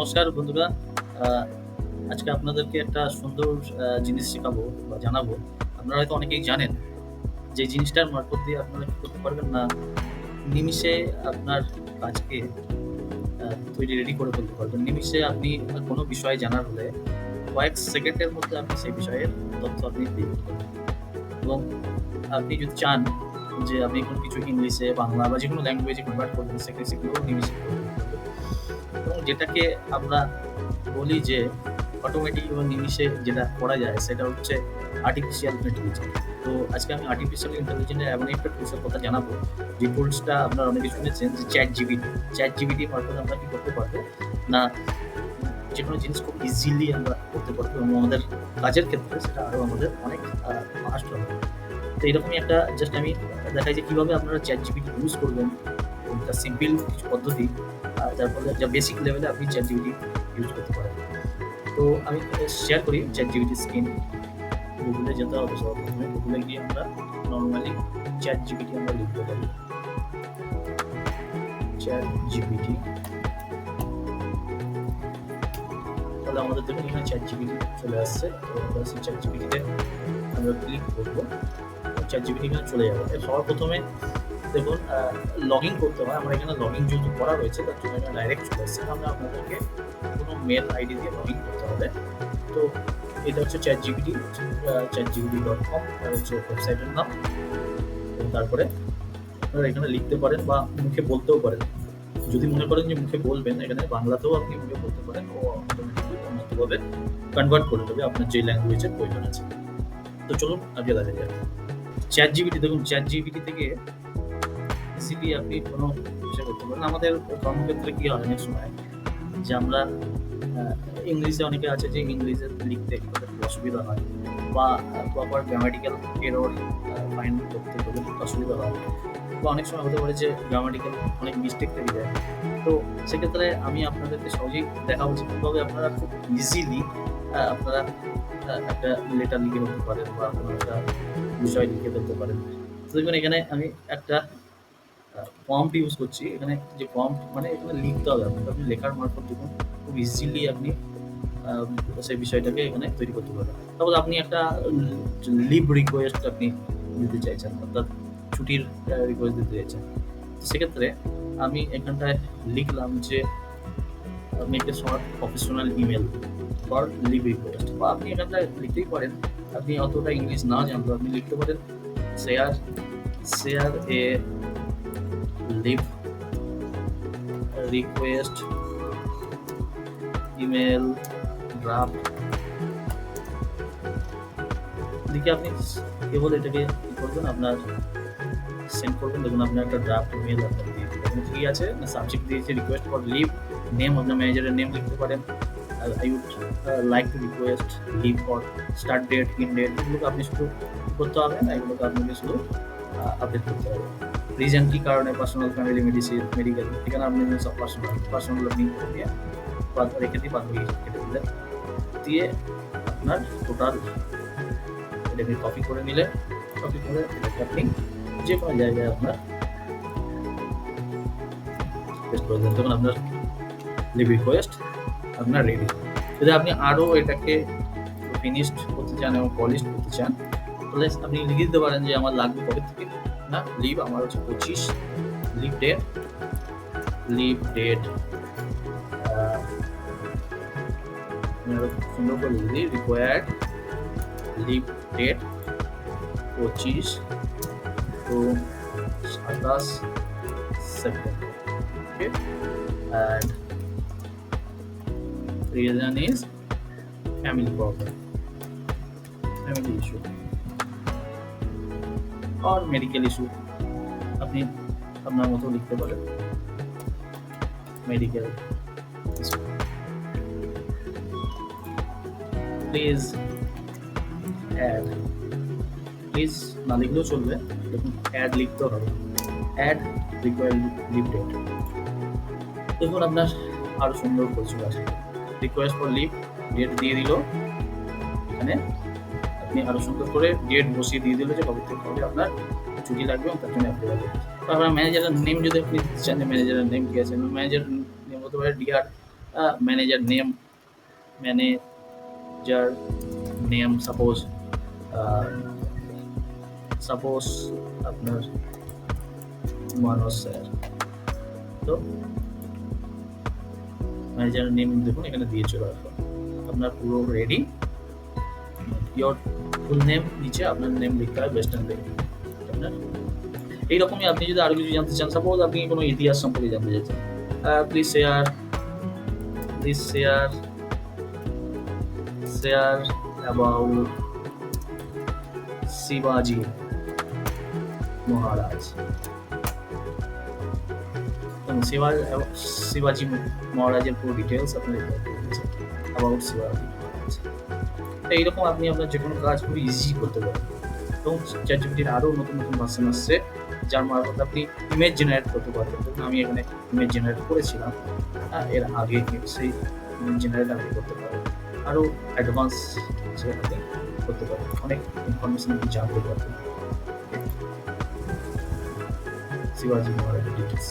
নমস্কার বন্ধুরা। আহ, আজকে আপনাদেরকে একটা সুন্দর জিনিস শেখাবো বা জানাবো। আপনারা হয়তো অনেকেই জানেন যে জিনিসটার মারফত দিয়ে আপনারা কি করতে পারবেন না, নিমিষে আপনার কাজকে তৈরি রেডি করে ফেলতে পারবেন। নিমিষে আপনি কোনো বিষয়ে জানার হলে কয়েক সেকেন্ডের মধ্যে আপনি সেই বিষয়ের তথ্য আপনি পেয়ে যেতে পারবেন। এবং আপনি যদি চান যে আপনি কোনো কিছু ইংলিশে, বাংলা বা যেকোনো ল্যাঙ্গুয়েজে কনভার্ট করবেন, সেগুলো নিমিষে করে ফেলতে পারবেন। এবং যেটাকে আমরা বলি যে অটোমেটিক এবং নিমিষে যেটা করা যায় সেটা হচ্ছে আর্টিফিশিয়াল ইন্টেলিজেন্স। তো আজকে আমি আর্টিফিশিয়াল ইন্টেলিজেন্সের এমন একটা টুলসের কথা জানাবো, যে টুলসটা আপনারা অনেকে শুনেছেন যে চ্যাট জিপিটি মারফত আমরা কি করতে পারবো না, যে কোনো জিনিস খুব ইজিলি আমরা করতে পারবো এবং আমাদের কাজের ক্ষেত্রে সেটা আরও আমাদের অনেক ফাস্ট হবে। তো এরকমই একটা জাস্ট আমি দেখাই যে কীভাবে আপনারা চ্যাট জিপিটি ইউজ করবেন, এবং তার সিম্পল কিছু পদ্ধতি, যার ফলে যা বেসিক লেভেলে আপনি চ্যাট জিপিটি ইউজ করতে পারেন। তো আমি শেয়ার করি চ্যাট জিপিটি স্ক্রিন। গুগলে যেতে হবে, সবার প্রথমে গুগলে গিয়ে আমরা নর্মালি চ্যাট জিপিটি আমরা লিখতে পারি। চ্যাট জিপিটি, তাহলে আমাদের দেখুন এখানে চ্যাট জিপিটি চলে আসছে। তো আমরা সেই চ্যাট জিপিটিতে আমরা ক্লিক করবো, চ্যাট জিপিটি এখানে চলে যাবে। সবার প্রথমে দেখুন লগ ইন করতে হয়। আমার এখানে লগ ইন যেহেতু করা রয়েছে তার জন্য এখানে ডাইরেক্ট চলে এসছে। আমরা আপনাদেরকে কোনো মেল আইডি দিয়ে লগ ইন করতে হবে। তো এটা হচ্ছে chatgpt.com, এটা হচ্ছে ওয়েবসাইটের নাম। এবং তারপরে আপনারা এখানে লিখতে পারেন বা মুখে বলতেও পারেন। যদি মনে করেন যে মুখে বলবেন, এখানে বাংলাতেও আপনি মুখে বলতে পারেন, ও অটোমেটিকলি অন্যভাবে কনভার্ট করে দেবে আপনার যে ল্যাঙ্গুয়েজের প্রয়োজন আছে। তো চলুন আগে দেখা যাক চ্যাট জিপিটি। দেখুন চ্যাট জিপিটি থেকে ইজিলি আপনি কোনো বিষয় করতে পারেন। আমাদের কর্মক্ষেত্রে কি হয় অনেক সময় যে আমরা ইংলিশে অনেকে আছে যে ইংলিশে লিখতে একটু অসুবিধা হয়, বা প্রপার গ্রামাটিক্যাল এরর ফাইন্ড করতে গেলে অসুবিধা হয়, বা অনেক সময় হতে পারে যে গ্রামাটিক্যাল অনেক মিস্টেক থেকে যায়। তো সেক্ষেত্রে আমি আপনাদেরকে সহজেই দেখাবো যে কীভাবে আপনারা খুব ইজিলি আপনারা একটা লেটার লিখে ফেলতে পারেন বা কোনো একটা বিষয় লিখে ফেলতে পারেন। তো দেখুন এখানে আমি একটা প্রম্পট ইউজ করছি। এখানে যে প্রম্পট মানে এখানে লিখতে হবে আপনাকে, আপনি লেখার মারফত দেখুন খুব ইজিলি আপনি সেই বিষয়টাকে এখানে তৈরি করতে পারবেন। তারপর আপনি একটা লিভ রিকোয়েস্ট আপনি দিতে চাইছেন, অর্থাৎ ছুটির রিকোয়েস্ট দিতে চাইছেন। সেক্ষেত্রে আমি এখানটায় লিখলাম যে make a short professional email for leave request, বা আপনি এখানটায় লিখতেই পারেন, আপনি অতটা ইংলিশ না জানলেও আপনি লিখতে পারেন শেয়ার এ লিভ রিকোয়েস্ট ইমেল ড্রাফট দিকে আপনি কেবল এটাকে কি করবেন, আপনার সেন্ড করবেন। দেখুন আপনার একটা ড্রাফট ইমেল আপনার দিয়ে দিবেন, ঠিক আছে। সাবজেক্ট দিয়েছে রিকোয়েস্ট ফর লিভ, নেম আপনার ম্যানেজারের নেম লিখতে পারেন। I would like to request leave for start date, end date, এগুলোকে আপনি শুধু করতে হবে না, এগুলোকে আপনাকে শুধু আপডেট করতে হবে। রিজন কী কারণে, পার্সোনাল, ফ্যামিলি, মেডিকেল, এখানে আপনি সব পার্সোনাল আপনি দিয়ে রেখে দিয়ে বাদ কেটে দিলেন, দিয়ে আপনার টোটাল এটাকে কপি করে নিলে, কপি করে এটাকে আপনি যে কোনো জায়গায় আপনার পেস্ট করে দেন। তখন আপনার লিভ রিকোয়েস্ট আপনার রেডি। যদি আপনি আরও এটাকে ফিনিশড করতে চান এবং পলিশ করতে চান, তাহলে আপনি লিখে দিতে পারেন যে আমার লাগবে কবে থেকে, না লিভ আমার হচ্ছে 25, লিভ ডেট সুন্দর করে লিখে দিই, required leave date 25 to 27 September. Okay, and reason is family problem, family issue or medical issue. আপনি আপনার মতো লিখতে পারেন medical issue. Please add, please না লিখলেও চলবে, দেখুন অ্যাড লিখতে হবে, অ্যাড রিকোয়ার্ড লিভ ডেট। দেখুন আপনার আরও সুন্দর করে চলে আসে, রিকোয়েস্ট ফর লিভ ডেট দিয়ে দিল, এখানে আপনি আরও সুন্দর করে ডেট বসিয়ে দিয়ে দিল যে কবে থেকে কবে আপনার ছুটি লাগবে এবং তার জন্য অ্যাপ্লাই করবে। তারপর ম্যানেজারের নেম যদি আপনি দিতে চান, যে ম্যানেজারের নেম কী আছে, ম্যানেজার নেম হতে পারে dear manager name, manager name suppose আপনার মানস স্যার। তো ম্যানেজারের নেম দেখুন এখানে দিয়ে চলে আসবে, আপনার পুরো রেডি। ইয়োর ফুল নেম, নিচে আপনার নেম লিখতে হয় ওয়েস্টার্ন বেঙ্গল আপনার। এইরকমই আপনি যদি আরো কিছু জানতে চান, সাপোজ আপনি কোনো ইতিহাস সম্পর্কে জানতে চাইছেন, প্লিজ শেয়ার অ্যাবাউট শিবাজি মহারাজ। শিবাজি মহারাজের পুরো ডিটেলস আপনার অ্যাবাউট শিবাজি মহারাজ। তো এইরকম আপনি আপনার যে কোনো কাজ খুব ইজি করতে পারেন। এবং চ্যাটজিপিটির আরও নতুন নতুন ভার্সন আসছে যার মারফত আপনি ইমেজ জেনারেট করতে পারবেন। ধরুন আমি এখানে ইমেজ জেনারেট করেছিলাম, এর আগে সেই ইমেজ জেনারেট আপনি করতে পারেন, আরও অ্যাডভান্স আপনি করতে পারেন, অনেক ইনফরমেশন আপনি জানতে পারবেন শিবাজি মহারাজের ডিটেলস।